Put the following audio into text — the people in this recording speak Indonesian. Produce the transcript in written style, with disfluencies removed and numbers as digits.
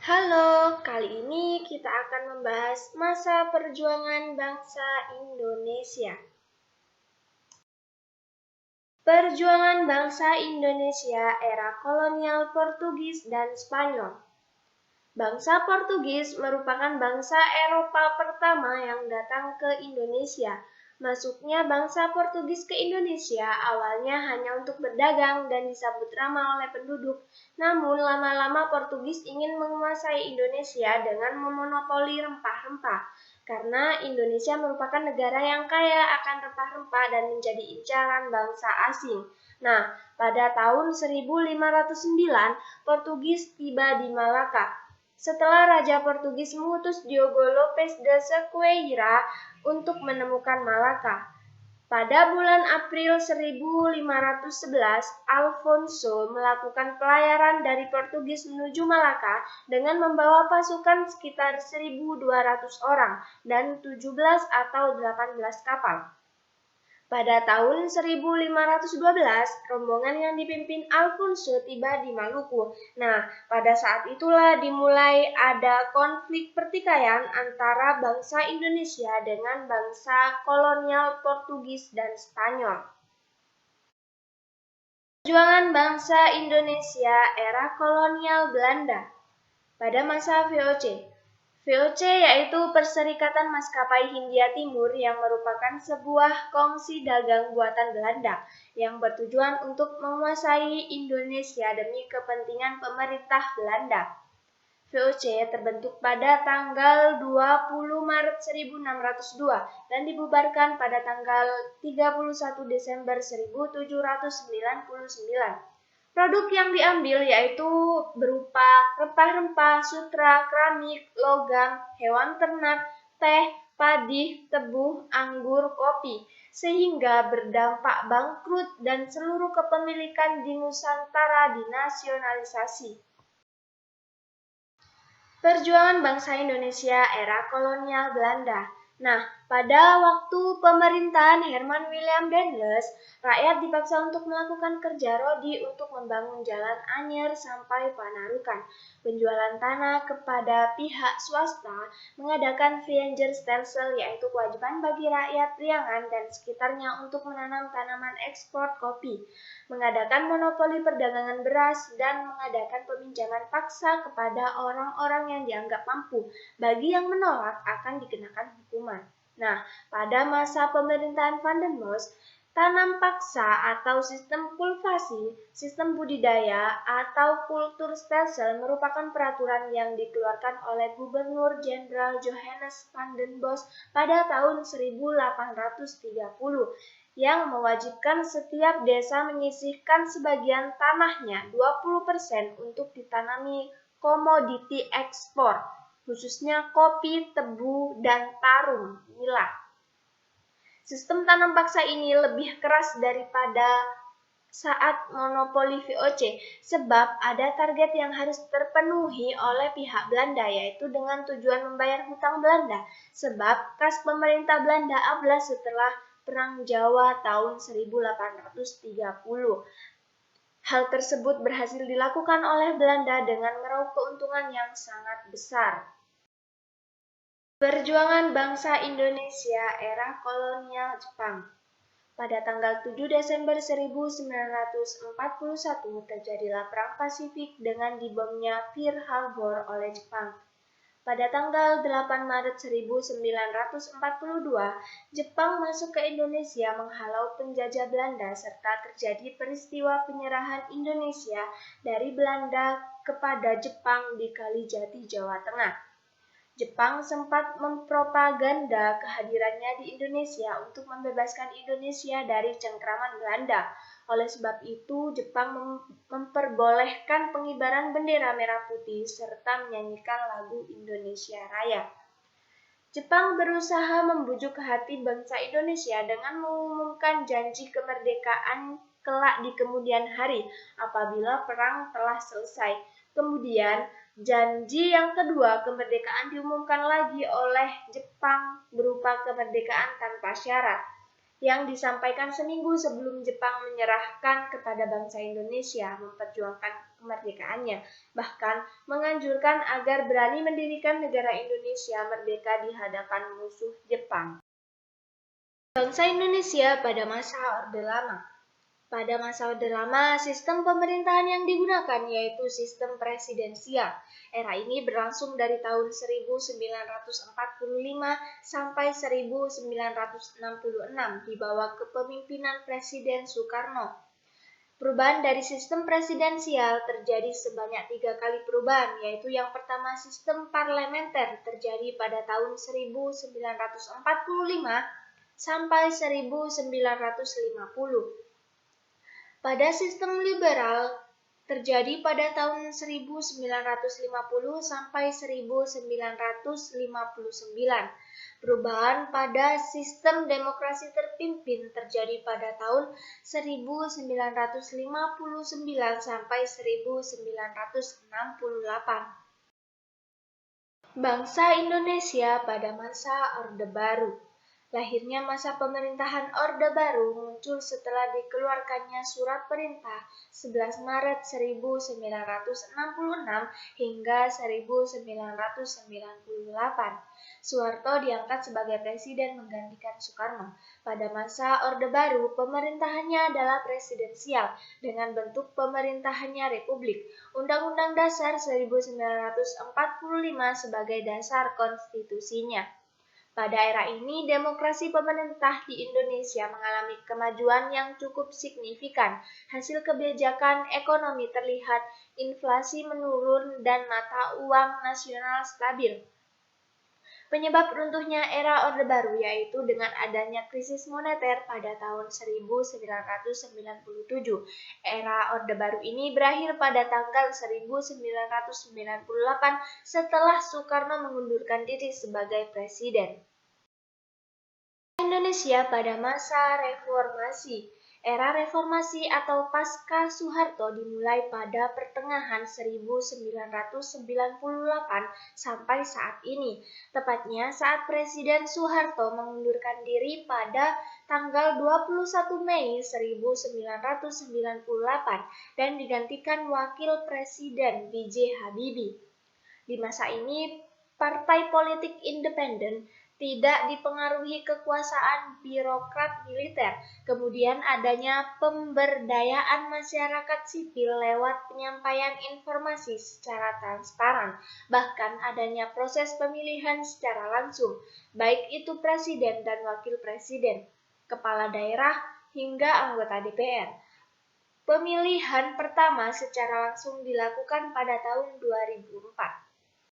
Halo, kali ini kita akan membahas masa perjuangan bangsa Indonesia. Perjuangan bangsa Indonesia era kolonial Portugis dan Spanyol. Bangsa Portugis merupakan bangsa Eropa pertama yang datang ke Indonesia. Masuknya bangsa Portugis ke Indonesia awalnya hanya untuk berdagang dan disambut ramah oleh penduduk. Namun lama-lama Portugis ingin menguasai Indonesia dengan memonopoli rempah-rempah. Karena Indonesia merupakan negara yang kaya akan rempah-rempah dan menjadi incaran bangsa asing. Nah, pada tahun 1509, Portugis tiba di Malaka. Setelah Raja Portugis mengutus Diogo Lopes de Sequeira untuk menemukan Malaka. Pada bulan April 1511, Alfonso melakukan pelayaran dari Portugis menuju Malaka dengan membawa pasukan sekitar 1.200 orang dan 17 atau 18 kapal. Pada tahun 1512, rombongan yang dipimpin Alfonso tiba di Maluku. Nah, pada saat itulah dimulai ada konflik pertikaian antara bangsa Indonesia dengan bangsa kolonial Portugis dan Spanyol. Perjuangan bangsa Indonesia era kolonial Belanda. Pada masa VOC, VOC yaitu Perserikatan Maskapai Hindia Timur yang merupakan sebuah kongsi dagang buatan Belanda yang bertujuan untuk menguasai Indonesia demi kepentingan pemerintah Belanda. VOC terbentuk pada tanggal 20 Maret 1602 dan dibubarkan pada tanggal 31 Desember 1799. Produk yang diambil yaitu berupa rempah-rempah, sutra, keramik, logam, hewan ternak, teh, padi, tebu, anggur, kopi, sehingga berdampak bangkrut dan seluruh kepemilikan di Nusantara dinasionalisasi. Perjuangan bangsa Indonesia era kolonial Belanda. Nah, pada waktu pemerintahan Herman William Dendels, rakyat dipaksa untuk melakukan kerja rodi untuk membangun jalan Anyer sampai Panarukan, penjualan tanah kepada pihak swasta, mengadakan Veengerstelsel yaitu kewajiban bagi rakyat Priangan dan sekitarnya untuk menanam tanaman ekspor kopi, mengadakan monopoli perdagangan beras, dan mengadakan peminjaman paksa kepada orang-orang yang dianggap mampu. Bagi yang menolak akan dikenakan hukuman. Nah, pada masa pemerintahan Van den Bosch, tanam paksa atau sistem kultivasi, sistem budidaya, atau kultur stelsel merupakan peraturan yang dikeluarkan oleh Gubernur Jenderal Johannes Van den Bosch pada tahun 1830 yang mewajibkan setiap desa menyisihkan sebagian tanahnya 20% untuk ditanami komoditi ekspor, khususnya kopi, tebu, dan tarum nila. Sistem tanam paksa ini lebih keras daripada saat monopoli VOC, sebab ada target yang harus terpenuhi oleh pihak Belanda, yaitu dengan tujuan membayar hutang Belanda, sebab kas pemerintah Belanda ablas setelah Perang Jawa tahun 1830. Hal tersebut berhasil dilakukan oleh Belanda dengan meraup keuntungan yang sangat besar. Perjuangan bangsa Indonesia era kolonial Jepang. Pada tanggal 7 Desember 1941 terjadilah Perang Pasifik dengan dibomnya Pearl Harbor oleh Jepang. Pada tanggal 8 Maret 1942, Jepang masuk ke Indonesia menghalau penjajah Belanda serta terjadi peristiwa penyerahan Indonesia dari Belanda kepada Jepang di Kalijati, Jawa Tengah. Jepang sempat mempropaganda kehadirannya di Indonesia untuk membebaskan Indonesia dari cengkraman Belanda. Oleh sebab itu, Jepang memperbolehkan pengibaran bendera merah putih serta menyanyikan lagu Indonesia Raya. Jepang berusaha membujuk hati bangsa Indonesia dengan mengumumkan janji kemerdekaan kelak di kemudian hari apabila perang telah selesai. Kemudian, janji yang kedua, kemerdekaan diumumkan lagi oleh Jepang berupa kemerdekaan tanpa syarat. yang disampaikan seminggu sebelum Jepang menyerahkan kepada bangsa Indonesia memperjuangkan kemerdekaannya, bahkan menganjurkan agar berani mendirikan negara Indonesia merdeka di hadapan musuh Jepang. Bangsa Indonesia pada masa Orde Lama. Pada masa Orde Lama, sistem pemerintahan yang digunakan yaitu sistem presidensial. Era ini berlangsung dari tahun 1945 sampai 1966 di bawah kepemimpinan Presiden Soekarno. Perubahan dari sistem presidensial terjadi sebanyak 3 kali perubahan, yaitu yang pertama sistem parlementer terjadi pada tahun 1945 sampai 1950. Pada sistem liberal terjadi pada tahun 1950 sampai 1959. Perubahan pada sistem demokrasi terpimpin terjadi pada tahun 1959 sampai 1968. Bangsa Indonesia pada masa Orde Baru. Lahirnya masa pemerintahan Orde Baru muncul setelah dikeluarkannya Surat Perintah 11 Maret 1966 hingga 1998. Soeharto diangkat sebagai presiden menggantikan Soekarno. Pada masa Orde Baru, pemerintahannya adalah presidensial dengan bentuk pemerintahannya republik. Undang-Undang Dasar 1945 sebagai dasar konstitusinya. Pada era ini, demokrasi pemerintah di Indonesia mengalami kemajuan yang cukup signifikan. Hasil kebijakan ekonomi terlihat, inflasi menurun, dan mata uang nasional stabil. Penyebab runtuhnya era Orde Baru yaitu dengan adanya krisis moneter pada tahun 1997. Era Orde Baru ini berakhir pada tanggal 1998 setelah Soekarno mengundurkan diri sebagai presiden. Indonesia pada masa reformasi. Era reformasi atau pasca Soeharto dimulai pada pertengahan 1998 sampai saat ini, tepatnya saat Presiden Soeharto mengundurkan diri pada tanggal 21 Mei 1998 dan digantikan Wakil Presiden B.J. Habibie. Di masa ini, partai politik independen tidak dipengaruhi kekuasaan birokrat militer, kemudian adanya pemberdayaan masyarakat sipil lewat penyampaian informasi secara transparan, bahkan adanya proses pemilihan secara langsung, baik itu presiden dan wakil presiden, kepala daerah, hingga anggota DPR. Pemilihan pertama secara langsung dilakukan pada tahun 2004.